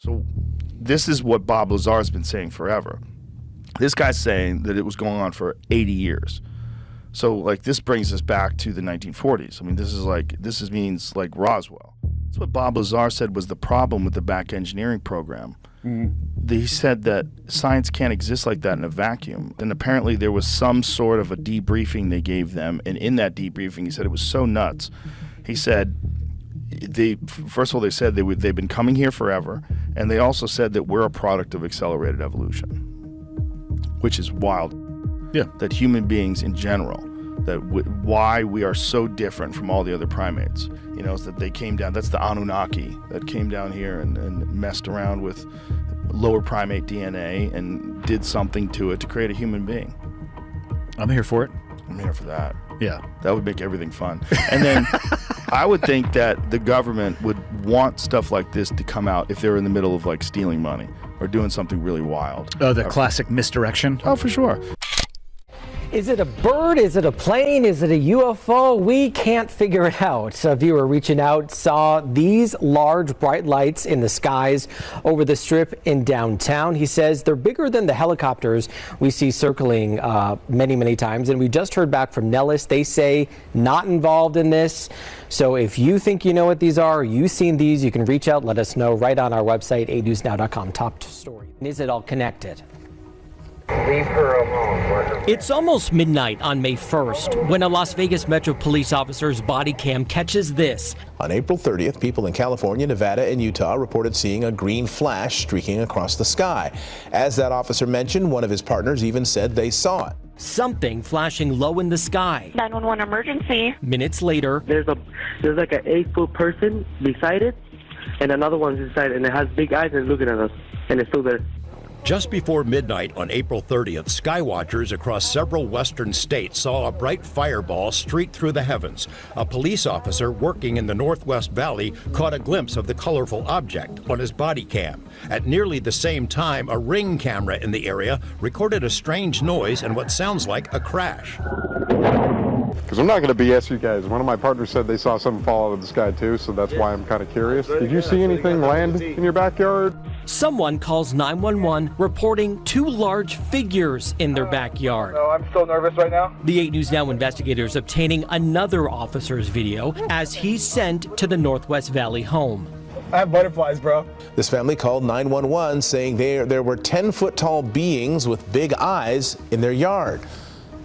So this is what Bob Lazar has been saying forever. This guy's saying that it was going on for 80 years. So like this brings us back to the 1940s. I mean, this means like Roswell. That's what Bob Lazar said was the problem with the back engineering program. He said that science can't exist like that in a vacuum. And apparently there was some sort of a debriefing they gave them. And in that debriefing, he said it was so nuts. He said, first of all, they said they've been coming here forever. And they also said that we're a product of accelerated evolution, which is wild. Yeah. That human beings in general, why we are so different from all the other primates, is that they came down, that's the Anunnaki that came down here and messed around with lower primate DNA and did something to it to create a human being. I'm here for it. I'm here for that. Yeah. That would make everything fun. And then I would think that the government would want stuff like this to come out if they're in the middle of like stealing money or doing something really wild. Oh, the classic misdirection? Oh, for sure. Is it a bird? Is it a plane? Is it a UFO? We can't figure it out. A viewer reaching out saw these large bright lights in the skies over the strip in downtown. He says they're bigger than the helicopters we see circling many times. And we just heard back from Nellis. They say not involved in this. So if you think you know what these are, or you've seen these, you can reach out, let us know right on our website, 8newsnow.com. Top story. Is it all connected? Leave her alone. It's almost midnight on May 1st when a Las Vegas Metro police officer's body cam catches this. On April 30th, people in California, Nevada, and Utah reported seeing a green flash streaking across the sky. As that officer mentioned, one of his partners even said they saw it. Something flashing low in the sky. 911 emergency. Minutes later, there's like an 8-foot person beside it, and another one's inside, and it has big eyes and looking at us, and it's still there. Just before midnight on April 30th, skywatchers across several western states saw a bright fireball streak through the heavens. A police officer working in the Northwest Valley caught a glimpse of the colorful object on his body cam. At nearly the same time, a Ring camera in the area recorded a strange noise and what sounds like a crash. Because I'm not going to BS you guys. One of my partners said they saw something fall out of the sky too, so that's why I'm kind of curious. Did you see anything land in your backyard? Someone calls 911 reporting two large figures in their backyard. No, I'm still nervous right now. The 8 News Now investigators obtaining another officer's video as he's sent to the Northwest Valley home. I have butterflies, bro. This family called 911 saying there were 10-foot tall beings with big eyes in their yard.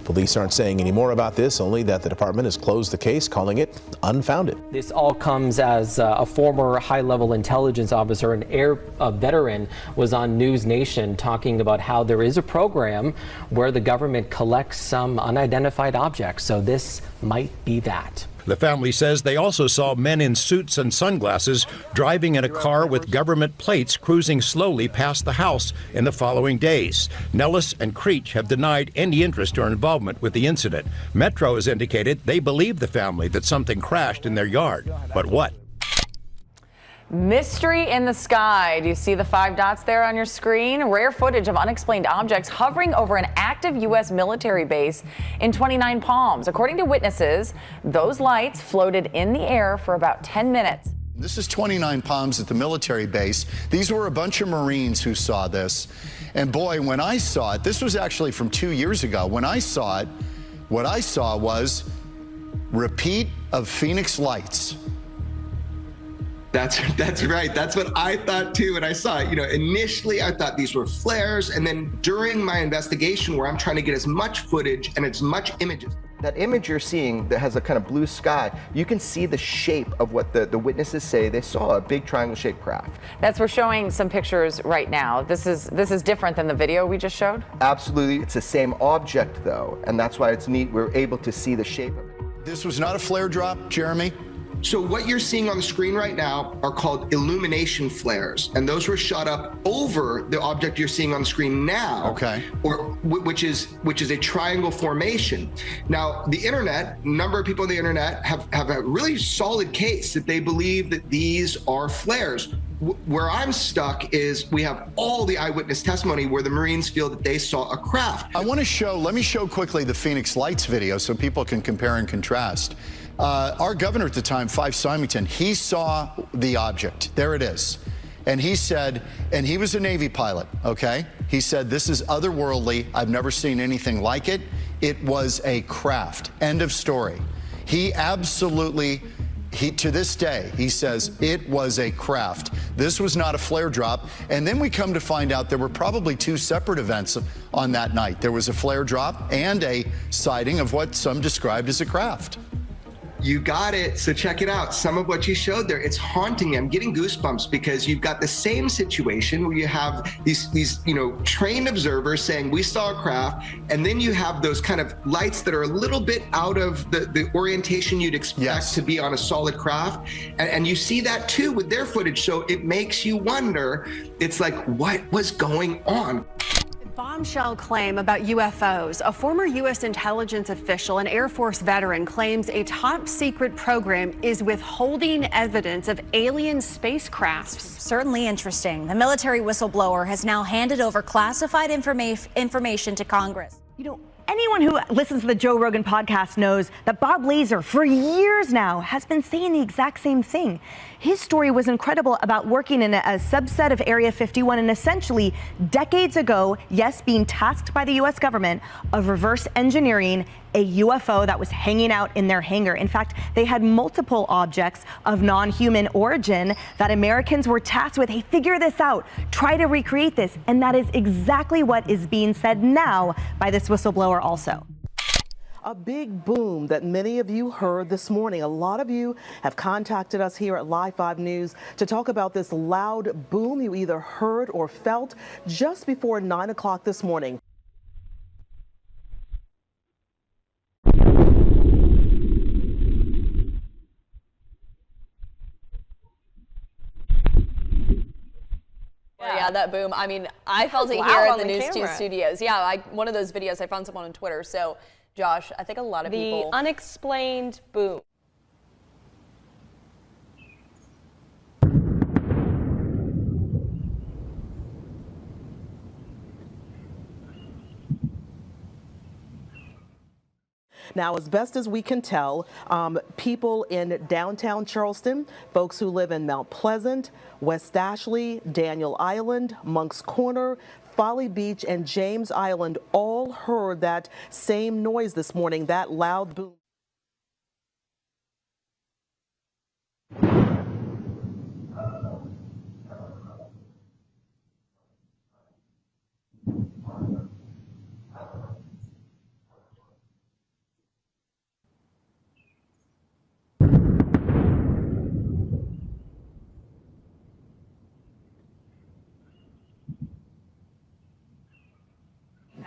Police aren't saying any more about this, only that the department has closed the case, calling it unfounded. This all comes as a former high-level intelligence officer and air veteran was on News Nation talking about how there is a program where the government collects some unidentified objects. So this might be that. The family says they also saw men in suits and sunglasses driving in a car with government plates cruising slowly past the house in the following days. Nellis and Creech have denied any interest or involvement with the incident. Metro has indicated they believe the family that something crashed in their yard. But what? Mystery in the sky. Do you see the 5 dots there on your screen? Rare footage of unexplained objects hovering over an active U.S. military base in 29 Palms. According to witnesses, those lights floated in the air for about 10 minutes. This is 29 Palms at the military base. These were a bunch of Marines who saw this. And boy, when I saw it, this was actually from 2 years ago. When I saw it, what I saw was repeat of Phoenix lights. That's right. That's what I thought too when I saw it. You know, initially I thought these were flares, and then during my investigation where I'm trying to get as much footage and as much images. That image you're seeing that has a kind of blue sky, you can see the shape of what the witnesses say they saw, a big triangle-shaped craft. We're showing some pictures right now. This is different than the video we just showed? Absolutely. It's the same object though, and that's why it's neat. We're able to see the shape of it. This was not a flare drop, Jeremy. So what you're seeing on the screen right now are called illumination flares, and those were shot up over the object you're seeing on the screen now. Okay. Which is a triangle formation. Now, the internet, a number of people on the internet have a really solid case that they believe that these are flares. Where I'm stuck is we have all the eyewitness testimony where the Marines feel that they saw a craft. Let me show quickly the Phoenix Lights video so people can compare and contrast. Our governor at the time, Fife Symington, he saw the object. There it is. And he said, and he was a Navy pilot, okay? He said, this is otherworldly. I've never seen anything like it. It was a craft. End of story. He absolutely, to this day, he says it was a craft. This was not a flare drop. And then we come to find out there were probably two separate events on that night. There was a flare drop and a sighting of what some described as a craft. You got it. So check it out. Some of what you showed there, it's haunting me. I'm getting goosebumps because you've got the same situation where you have these trained observers saying we saw a craft, and then you have those kind of lights that are a little bit out of the orientation you'd expect to be on a solid craft. And you see that too with their footage. So it makes you wonder, it's like, what was going on? Bombshell claim about UFOs. A former U.S. intelligence official, an Air Force veteran, claims a top secret program is withholding evidence of alien spacecrafts. Certainly interesting. The military whistleblower has now handed over classified information to Congress. You know, anyone who listens to the Joe Rogan podcast knows that Bob Lazar, for years now, has been saying the exact same thing. His story was incredible about working in a subset of Area 51 and essentially decades ago, yes, being tasked by the U.S. government of reverse engineering a UFO that was hanging out in their hangar. In fact, they had multiple objects of non-human origin that Americans were tasked with. Hey, figure this out, try to recreate this. And that is exactly what is being said now by this whistleblower also. A big boom that many of you heard this morning. A lot of you have contacted us here at Live 5 News to talk about this loud boom you either heard or felt just before 9 o'clock this morning. Yeah, that boom. I mean, I felt it here at the News 2 studios. Yeah, one of those videos, I found someone on Twitter. So, Josh, I think a lot of people. The unexplained boom. Now, as best as we can tell, people in downtown Charleston, folks who live in Mount Pleasant, West Ashley, Daniel Island, Monk's Corner, Folly Beach, and James Island all heard that same noise this morning, that loud boom.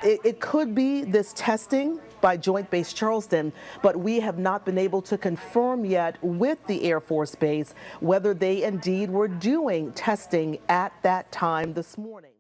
It could be this testing by Joint Base Charleston, but we have not been able to confirm yet with the Air Force Base whether they indeed were doing testing at that time this morning.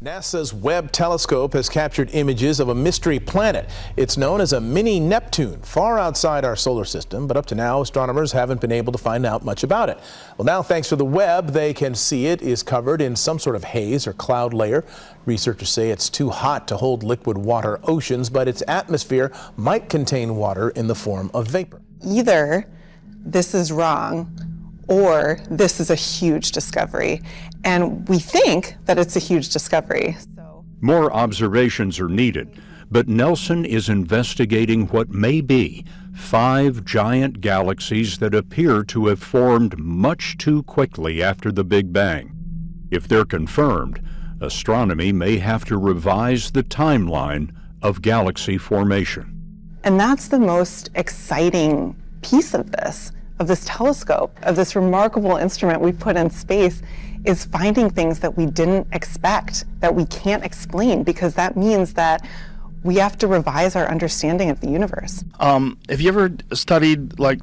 NASA's Webb telescope has captured images of a mystery planet. It's known as a mini Neptune, far outside our solar system, but up to now, astronomers haven't been able to find out much about it. Well, now, thanks to the Webb, they can see it is covered in some sort of haze or cloud layer. Researchers say it's too hot to hold liquid water oceans, but its atmosphere might contain water in the form of vapor. Either this is wrong, or this is a huge discovery. And we think that it's a huge discovery. More observations are needed, but Nelson is investigating what may be 5 giant galaxies that appear to have formed much too quickly after the Big Bang. If they're confirmed, astronomy may have to revise the timeline of galaxy formation. And that's the most exciting piece of this telescope, of this remarkable instrument we put in space, is finding things that we didn't expect, that we can't explain, because that means that we have to revise our understanding of the universe. Have you ever studied like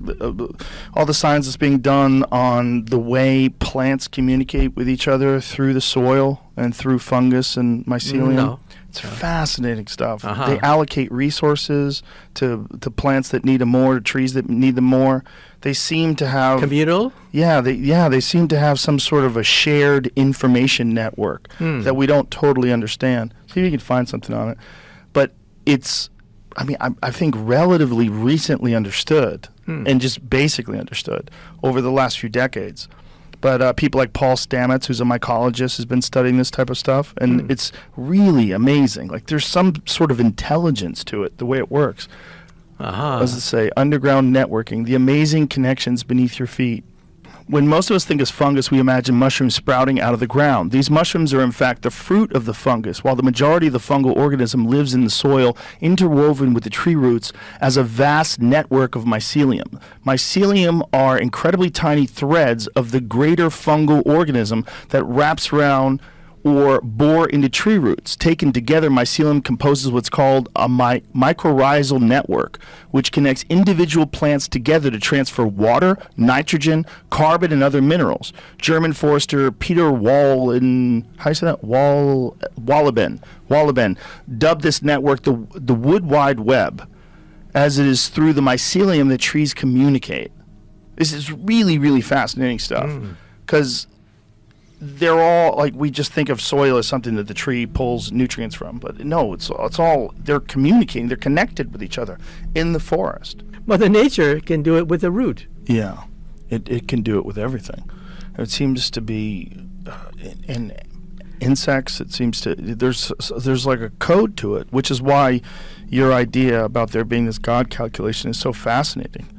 all the science that's being done on the way plants communicate with each other through the soil and through fungus and mycelium? No. It's fascinating stuff. Uh-huh. They allocate resources to plants that need them more, to trees that need them more. They seem to have communal. They seem to have some sort of a shared information network that we don't totally understand. See if you can find something on it. But it's, I think relatively recently understood and just basically understood over the last few decades. But people like Paul Stamets, who's a mycologist, has been studying this type of stuff, and it's really amazing. Like there's some sort of intelligence to it, the way it works. What does it say? Underground networking, the amazing connections beneath your feet. When most of us think of fungus, we imagine mushrooms sprouting out of the ground. These mushrooms are in fact the fruit of the fungus, while the majority of the fungal organism lives in the soil, interwoven with the tree roots as a vast network of mycelium. Mycelium are incredibly tiny threads of the greater fungal organism that wraps around or bore into tree roots. Taken together, mycelium composes what's called a mycorrhizal network, which connects individual plants together to transfer water, nitrogen, carbon, and other minerals. German forester Peter Walleben dubbed this network the Wood Wide Web, as it is through the mycelium that trees communicate. This is really, really fascinating stuff, because they're all, like, we just think of soil as something that the tree pulls nutrients from, but no, it's all, they're communicating, they're connected with each other in the forest. Mother Nature can do it with a root. Yeah, it can do it with everything. It seems to be in insects, it seems to, there's like a code to it, which is why your idea about there being this God calculation is so fascinating.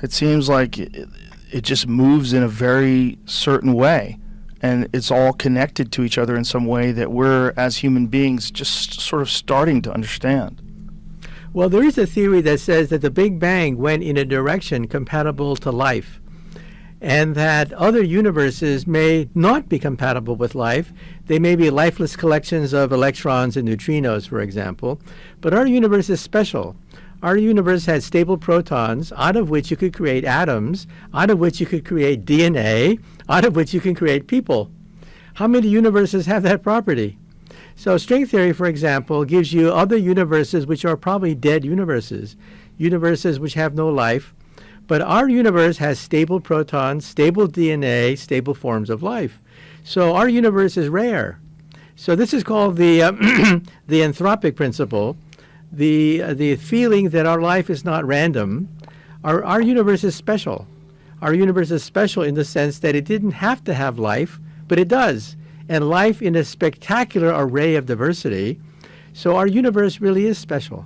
It seems like it just moves in a very certain way, and it's all connected to each other in some way that we're, as human beings, just sort of starting to understand. Well, there is a theory that says that the Big Bang went in a direction compatible to life, and that other universes may not be compatible with life. They may be lifeless collections of electrons and neutrinos, for example, but our universe is special. Our universe has stable protons, out of which you could create atoms, out of which you could create DNA, out of which you can create people. How many universes have that property? So string theory, for example, gives you other universes which are probably dead universes, universes which have no life. But our universe has stable protons, stable DNA, stable forms of life. So our universe is rare. So this is called the the anthropic principle, the feeling that our life is not random. Our universe is special. Our universe is special in the sense that it didn't have to have life, but it does. And life in a spectacular array of diversity. So our universe really is special.